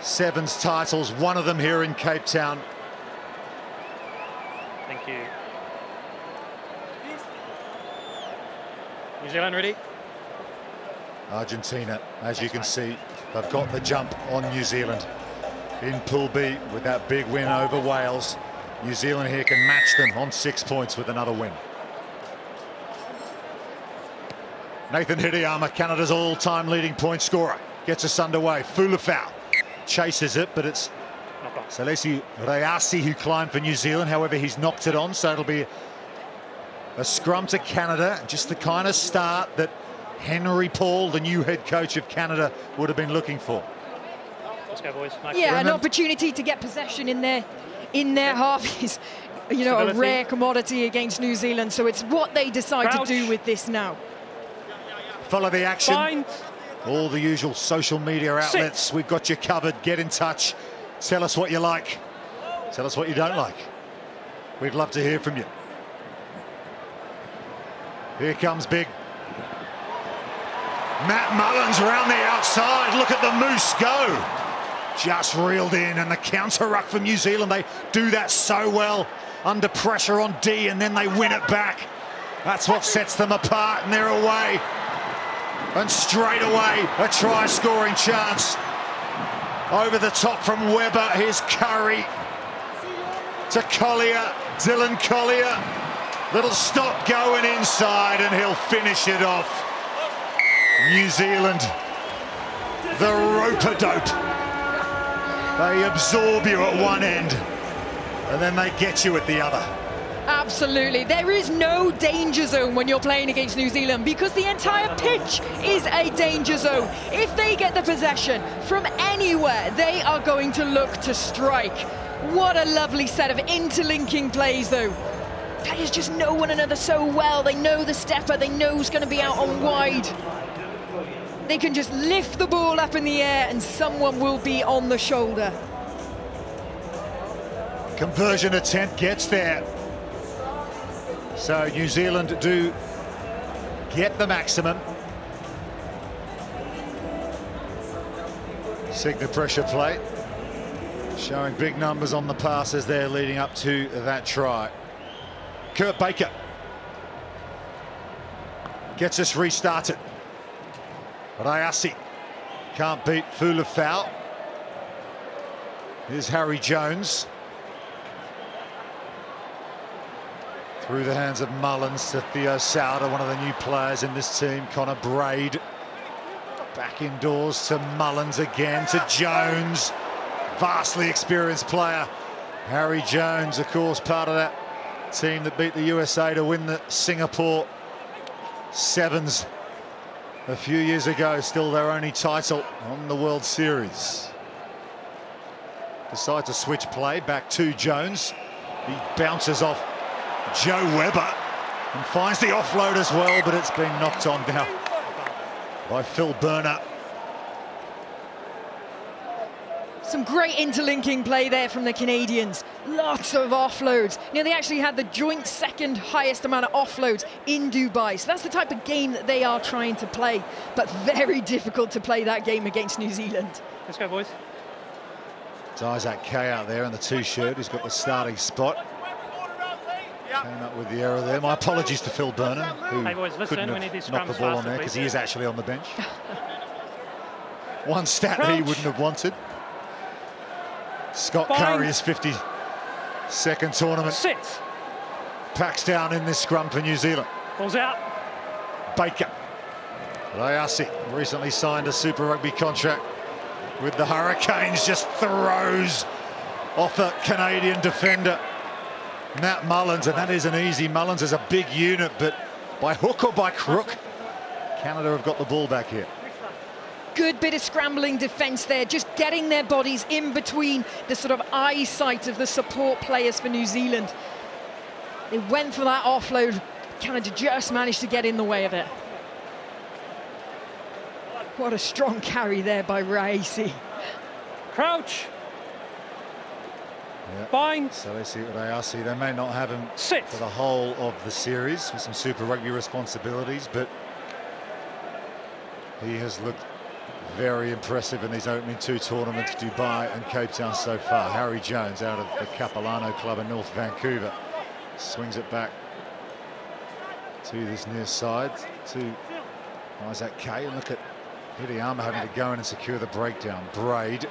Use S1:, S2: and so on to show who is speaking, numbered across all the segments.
S1: Sevens titles, one of them here in Cape Town.
S2: Thank you. New Zealand ready?
S1: Argentina, as you can see, they've got the jump on New Zealand. In Pool B with that big win over Wales. New Zealand here can match them on 6 points with another win. Nathan Hideyama, Canada's all-time leading point scorer, gets us underway. Fulafau chases it, but it's Salesi Reasi who climbed for New Zealand. However, he's knocked it on, so it'll be a scrum to Canada. Just the kind of start that Henry Paul, the new head coach of Canada, would have been looking for.
S2: Let's go, boys. Nice.
S3: Yeah, an opportunity to get possession in their half is, you know, a rare commodity against New Zealand. So it's what they decide to do with this now.
S1: Follow the action.
S2: Bind.
S1: All the usual social media outlets.
S2: Sit.
S1: We've got you covered. Get in touch. Tell us what you like. Tell us what you don't like. We'd love to hear from you. Here comes big Matt Mullins around the outside. Look at the Moose go. Just reeled in, and the counter ruck from New Zealand. They do that so well under pressure on D, and then they win it back. That's what sets them apart, and they're away. And straight away, a try-scoring chance. Over the top from Webber. Here's Curry to Collier. Dylan Collier. Little stop going inside, and he'll finish it off. New Zealand, the rope-a-dope. They absorb you at one end, and then they get you at the other.
S3: Absolutely. There is no danger zone when you're playing against New Zealand, because the entire pitch is a danger zone. If they get the possession from anywhere, they are going to look to strike. What a lovely set of interlinking plays, though. Players just know one another so well. They know the stepper, they know who's going to be out on wide. They can just lift the ball up in the air and someone will be on the shoulder.
S1: Conversion attempt gets there. So New Zealand do get the maximum. Signa pressure play. Showing big numbers on the passes there leading up to that try. Kurt Baker gets us restarted. Rayasi can't beat Fulafau. Here's Harry Jones. Through the hands of Mullins to Theo Sauter, one of the new players in this team. Connor Braid. Back indoors to Mullins again, to Jones. Vastly experienced player. Harry Jones, of course, part of that team that beat the USA to win the Singapore Sevens a few years ago. Still their only title on the World Series. Decide to switch play back to Jones. He bounces off Joe Webber and finds the offload as well, but it's been knocked on now by Phil Burner.
S3: Some great interlinking play there from the Canadians. Lots of offloads. You know, they actually had the joint second highest amount of offloads in Dubai. So that's the type of game that they are trying to play, but very difficult to play that game against New Zealand.
S2: Let's go, boys.
S1: It's Isaac Kay out there in the two-shirt. He's got the starting spot. Came up with the error there. My apologies to Phil Burner, who
S2: Hey, boys, listen,
S1: couldn't
S2: we need
S1: have
S2: these
S1: knocked the
S2: scrums
S1: ball on
S2: faster,
S1: there because
S2: please.
S1: he is actually on the bench. One stat that he wouldn't have wanted. Scott Curry's 52nd tournament.
S2: Sit.
S1: Packs down in this scrum for New Zealand.
S2: Ball's out.
S1: Baker. Rayasi recently signed a Super Rugby contract with the Hurricanes. Just throws off a Canadian defender, Matt Mullins, and that isn't easy. Mullins is a big unit, but by hook or by crook, Canada have got the ball back here.
S3: Good bit of scrambling defence there, just getting their bodies in between the sort of eyesight of the support players for New Zealand. They went for that offload. Canada just managed to get in the way of it. What a strong carry there by Raisi.
S2: Crouch.
S1: Yep.
S2: Bind.
S1: So they see Rayasi. They may not have him
S2: Sit.
S1: for the whole of the series with some Super Rugby responsibilities, but he has looked Very impressive in these opening two tournaments, Dubai and Cape Town so far. Harry Jones out of the Capilano Club in North Vancouver. Swings it back to this near side to Isaac Kay. And look at Hideyama having to go in and secure the breakdown. Braid.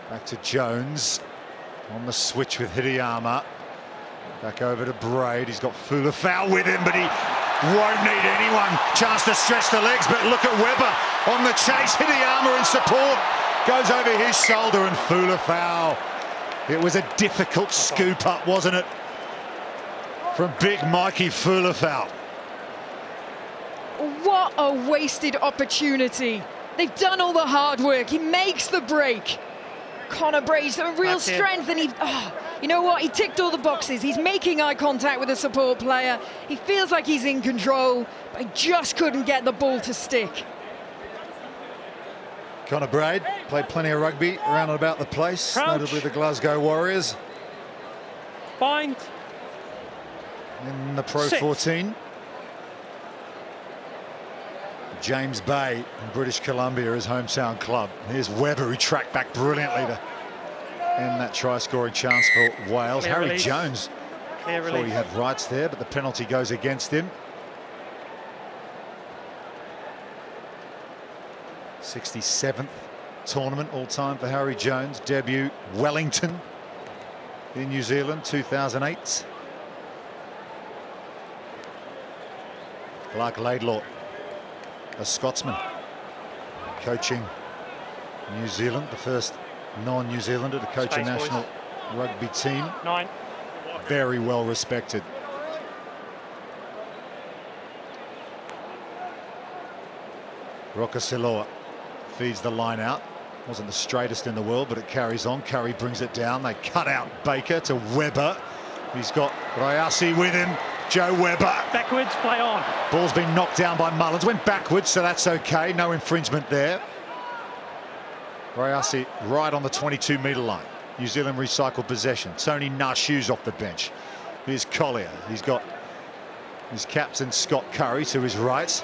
S1: Back to Jones. On the switch with Hideyama. Back over to Braid. He's got Fulafau with him, but he won't need anyone. Chance to stretch the legs, but look at Webber on the chase. Hideyama in support. Goes over his shoulder and Fulafau. It was a difficult scoop up, wasn't it? From big Mikey Fulafau.
S3: What a wasted opportunity. They've done all the hard work. He makes the break. Connor Braid's a real strength, and you know what? He ticked all the boxes. He's making eye contact with a support player. He feels like he's in control, but he just couldn't get the ball to stick.
S1: Connor Braid played plenty of rugby around and about the place, notably the Glasgow Warriors.
S2: Bind.
S1: In the Pro 14. James Bay in British Columbia, his hometown club. Here's Webber, who tracked back brilliantly to end that try-scoring chance for Wales.
S2: Clear
S1: Harry
S2: release.
S1: Jones thought he had rights there, but the penalty goes against him. 67th tournament all-time for Harry Jones. Debut Wellington in New Zealand, 2008. Clark Laidlaw, a Scotsman, coaching New Zealand, the first non-New Zealander to coach a national rugby team.
S2: 9.
S1: Very well respected. Rokasiloa feeds the line out. Wasn't the straightest in the world, but it carries on. Curry brings it down. They cut out Baker to Webber. He's got Rayasi with him. Joe Webber.
S2: Backwards, play on.
S1: Ball's been knocked down by Mullins. Went backwards, so that's okay. No infringement there. Rayasi right on the 22-metre line. New Zealand recycled possession. Tony Narshu's off the bench. Here's Collier. He's got his captain Scott Curry to his right.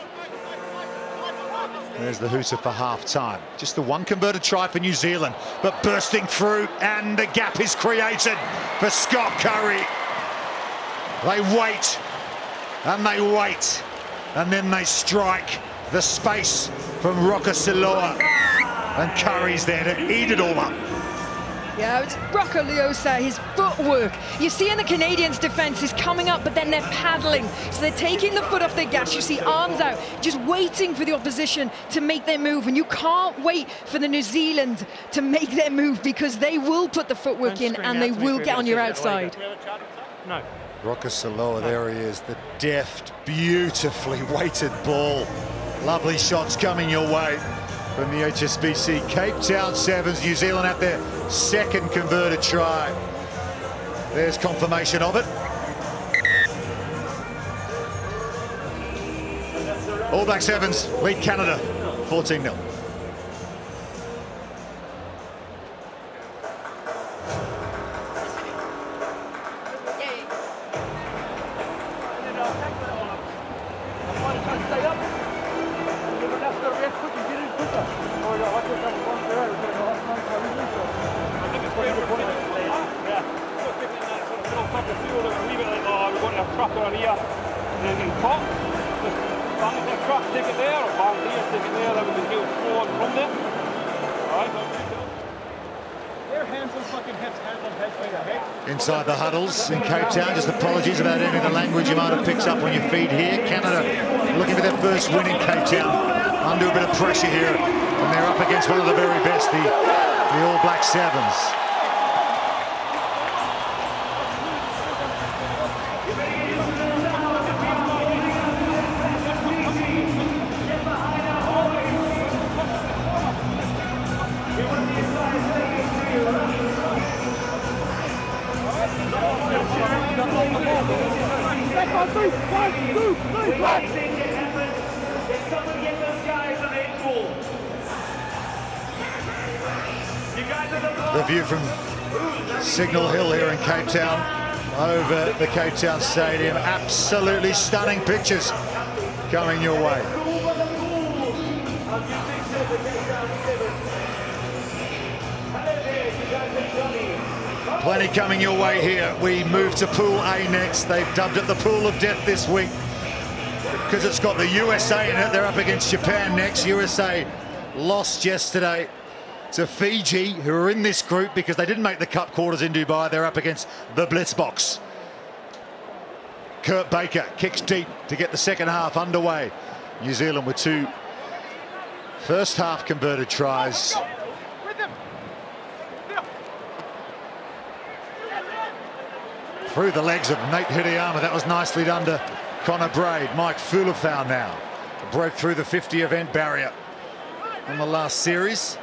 S1: There's the hooter for half-time. Just the one converted try for New Zealand, but bursting through, and the gap is created for Scott Curry. They wait, and they wait, and then they strike the space from Rokasiloa, and Curry's there to eat it all up.
S3: Yeah, it's Rocco Leosa, his footwork. You see in the Canadians' defence is coming up, but then they're paddling. So they're taking the foot off their gas. You see arms out, just waiting for the opposition to make their move. And you can't wait for the New Zealand to make their move, because they will put the footwork in and they will get on your outside.
S2: No.
S1: Rokasiloa, there he is, the deft, beautifully weighted ball. Lovely shots coming your way from the HSBC Cape Town Sevens. New Zealand at their second converted try. There's confirmation of it. All Black Sevens lead Canada 14-0. Inside the huddles in Cape Town, just apologies about any of the language you might have picked up on your feed here. Canada looking for their first win in Cape Town, under a bit of pressure here, and they're up against one of the very best, the All Black Sevens. The view from Signal Hill here in Cape Town over the Cape Town Stadium. Absolutely stunning pictures coming your way. Plenty coming your way here. We move to Pool A next. They've dubbed it the Pool of Death this week because it's got the USA in it. They're up against Japan next. USA lost yesterday to Fiji, who are in this group because they didn't make the Cup quarters in Dubai. They're up against the Blitzboks. Kurt Baker kicks deep to get the second half underway. New Zealand with 2 first half converted tries. Through the legs of Nate Hideyama. That was nicely done to Connor Braid. Mike Fulafau now broke through the 50 event barrier in the last series.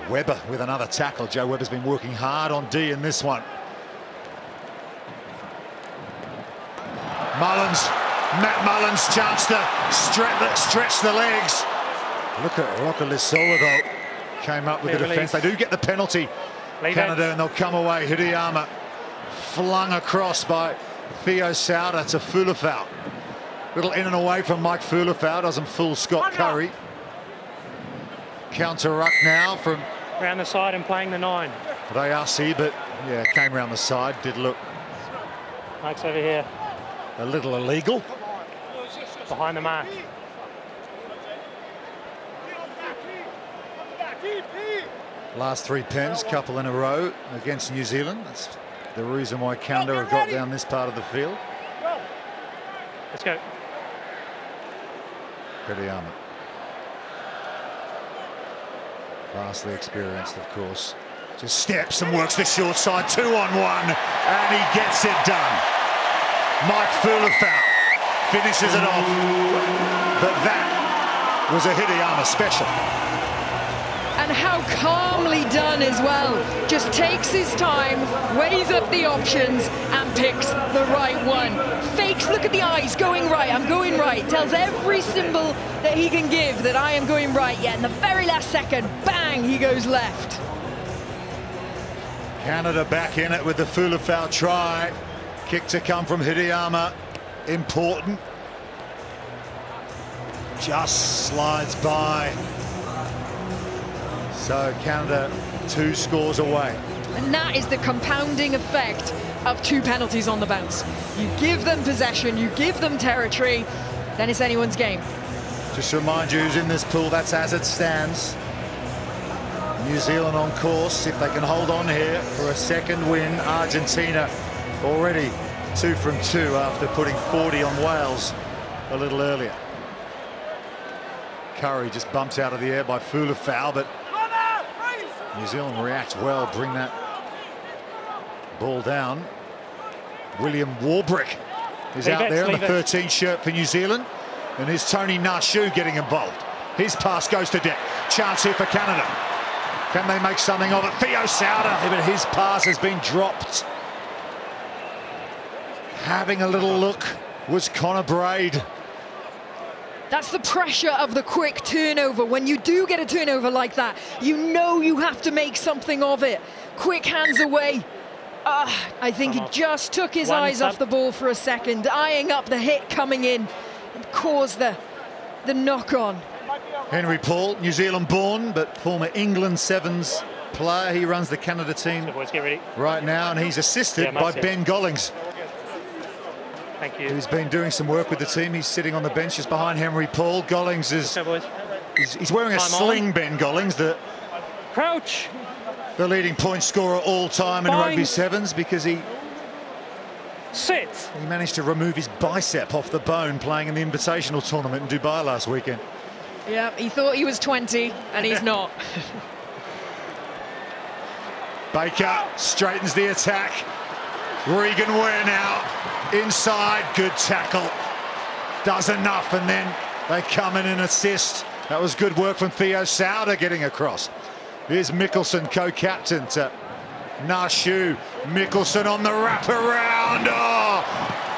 S1: Webber with another tackle. Joe Webber's been working hard on D in this one. Matt Mullins chance to stretch the legs. Look at Roca Lissola though. Came up with the defence. They do get the penalty, Canada, and they'll come away. Hideyama flung across by Theo Sauter to Fulafau. Little in and away from Mike Fulafau. Doesn't fool Scott Curry. Counter ruck now from
S2: around the side and playing the 9.
S1: Rayasi, but yeah, came around the side. Did look
S2: Mike's over here.
S1: A little illegal.
S2: Behind the mark.
S1: Last 3 pens, couple in a row against New Zealand. That's the reason why Canada have got down this part of the field.
S2: Let's go.
S1: Hideyama. Vastly experienced, of course. Just steps and works the short side, 2-on-1, and he gets it done. Mike Fulafau finishes it off, but that was a Hideyama special.
S3: And how calmly done as well. Just takes his time, weighs up the options and picks the right one. Fakes, look at the eyes, going right, I'm going right. Tells every symbol that he can give that I am going right. Yet in the very last second, bang, he goes left.
S1: Canada back in it with the Fulafau try. Kick to come from Hideyama. Important. Just slides by. So Canada 2 scores away.
S3: And that is the compounding effect of 2 penalties on the bounce. You give them possession, you give them territory, then it's anyone's game.
S1: Just to remind you who's in this pool, that's as it stands. New Zealand on course, if they can hold on here for a second win. Argentina already 2 from 2 after putting 40 on Wales a little earlier. Curry just bumps out of the air by Fulafau, but New Zealand reacts well, bring that ball down. William Warbrick is out there in the 13 shirt for New Zealand, and here's Tony Nashu getting involved. His pass goes to deck. Chance here for Canada. Can they make something of it? Theo Sauter, but his pass has been dropped. Having a little look was Connor Braid.
S3: That's the pressure of the quick turnover. When you do get a turnover like that, you know you have to make something of it. Quick hands away. I think he just took his eyes off the ball for a second, eyeing up the hit coming in and caused the knock-on.
S1: Henry Paul, New Zealand born, but former England Sevens player. He runs the Canada team right now, and he's assisted by Ben Gollings.
S2: Thank you.
S1: Who's been doing some work with the team. He's sitting on the bench just behind Henry Paul. Gollings is he's wearing a sling, Ben Gollings, the
S2: crouch,
S1: the leading point scorer all time in rugby sevens, because he managed to remove his bicep off the bone playing in the Invitational tournament in Dubai last weekend.
S3: Yeah, he thought he was 20 and he's not.
S1: Baker straightens the attack. Regan Ware now inside, good tackle, does enough, and then they come in and assist. That was good work from Theo Sauter getting across. Here's Mikkelson, co-captain, to Nashu. Mikkelson on the wraparound. Oh,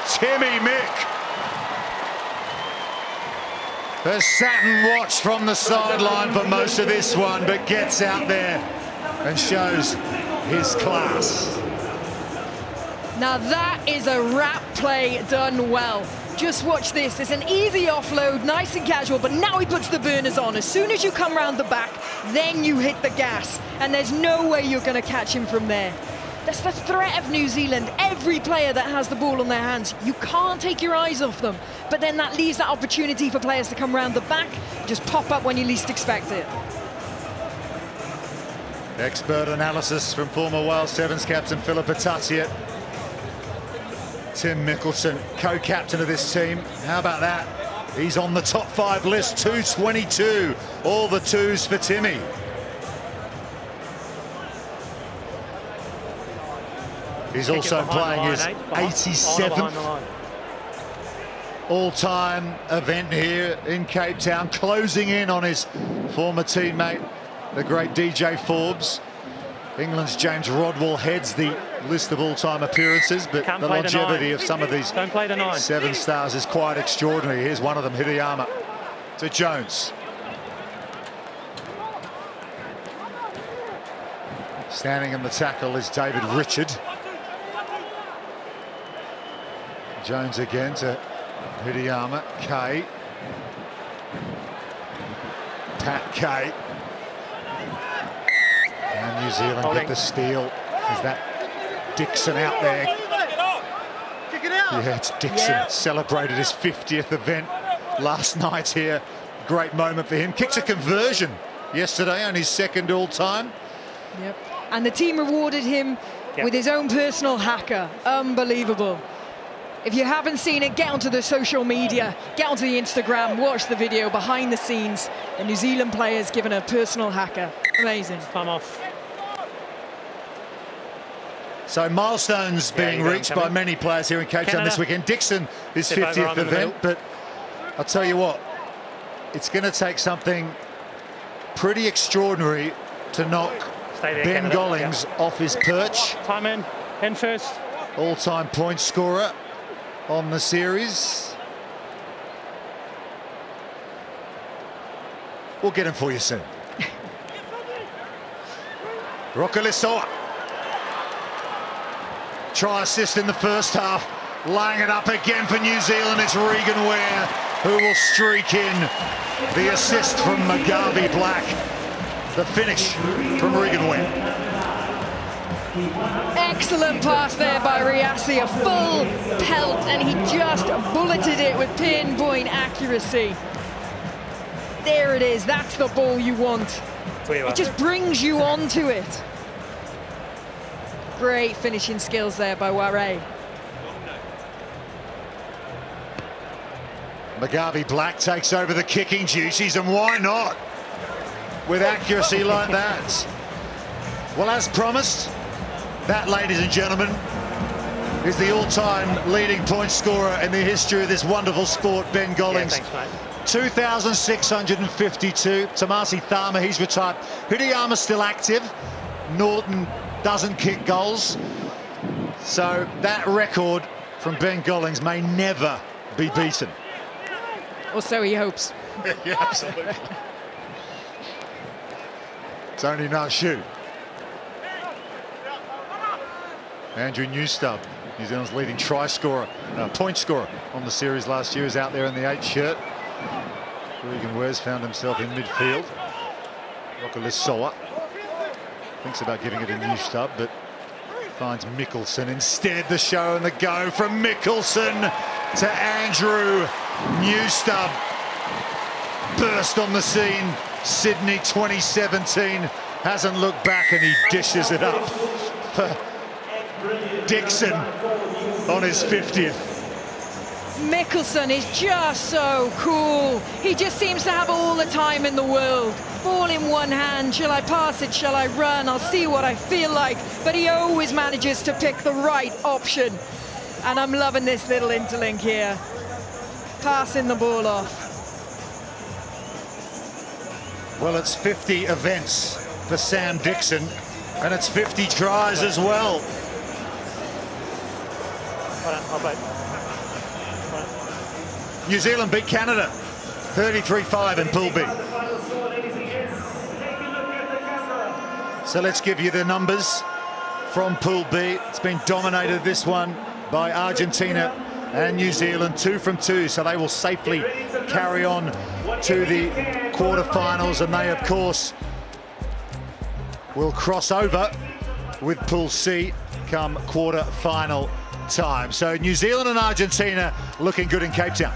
S1: Timmy Mick has sat and watched from the sideline for most of this one, but gets out there and shows his class.
S3: Now that is a wrap play done well. Just watch this. It's an easy offload, nice and casual, but now he puts the burners on. As soon as you come round the back, then you hit the gas, and there's no way you're going to catch him from there. That's the threat of New Zealand. Every player that has the ball on their hands, you can't take your eyes off them. But then that leaves that opportunity for players to come around the back, just pop up when you least expect it.
S1: Expert analysis from former Wales Sevens captain Philip Atatia. Tim Mikkelson, co-captain of this team. How about that? He's on the top 5 list, 222. All the twos for Timmy. He's also playing his 87th all-time event here in Cape Town, closing in on his former teammate, the great DJ Forbes. England's James Rodwell heads the list of all-time appearances, but the longevity of some of these seven stars is quite extraordinary. Here's one of them, Hideyama to Jones. Standing in the tackle is David Richard. Jones again to Hideyama. Kay. Pat Kay. And New Zealand get the steal. Is that Dickson out there? Yeah, it's Dickson. Celebrated his 50th event last night here. Great moment for him. Kicks a conversion yesterday on his second all-time.
S3: Yep. And the team rewarded him with his own personal hacker. Unbelievable. If you haven't seen it, get onto the social media, get onto the Instagram, watch the video behind the scenes. The New Zealand players given a personal hacker. Amazing.
S2: Time off.
S1: So milestones being reached by many players here in Cape Town this weekend. Dickson, his 50th event, but I'll tell you what, it's going to take something pretty extraordinary to knock Ben Gollings off his perch.
S2: Time in first.
S1: All-time point scorer on the series. We'll get him for you soon. Rokalisoa. Try assist in the first half. Laying it up again for New Zealand. It's Regan Ware who will streak in the assist from Magavi Black. The finish from Regan Ware.
S3: Excellent pass there by Riassi, a full pelt, and he just bulleted it with pinpoint accuracy. There it is, that's the ball you want. It just brings you onto it. Great finishing skills there by Ware.
S1: Magavi Black takes over the kicking duties, and why not? With accuracy like that. Well, as promised, that, ladies and gentlemen, is the all-time leading point scorer in the history of this wonderful sport, Ben Gollings.
S2: Yeah, thanks, mate.
S1: 2,652. Tamasi Thama, he's retired. Hideyama's still active. Norton doesn't kick goals. So that record from Ben Gollings may never be beaten.
S3: Or so he hopes.
S1: Yeah, absolutely. It's only not shoot. Andrew Newstub, New Zealand's leading try scorer, point scorer on the series last year, is out there in the 8 shirt. Regan Ware's found himself in midfield. Rokalisoa thinks about giving it a Newstub, but finds Mikkelson instead. The show and the go from Mikkelson to Andrew Newstub. Burst on the scene, Sydney 2017. Hasn't looked back, and he dishes it up for Dickson on his 50th.
S3: Mikkelson is just so cool. He just seems to have all the time in the world. Ball in one hand, shall I pass it, shall I run? I'll see what I feel like. But he always manages to pick the right option. And I'm loving this little interlink here. Passing the ball off.
S1: Well, it's 50 events for Sam Dickson, and it's 50 tries as well. New Zealand beat Canada 33-5 in Pool B. So let's give you the numbers from Pool B. It's been dominated, this one, by Argentina and New Zealand, 2 from 2, so they will safely carry on to the quarterfinals, and they, of course, will cross over with Pool C come quarter-final time. So New Zealand and Argentina looking good in Cape Town.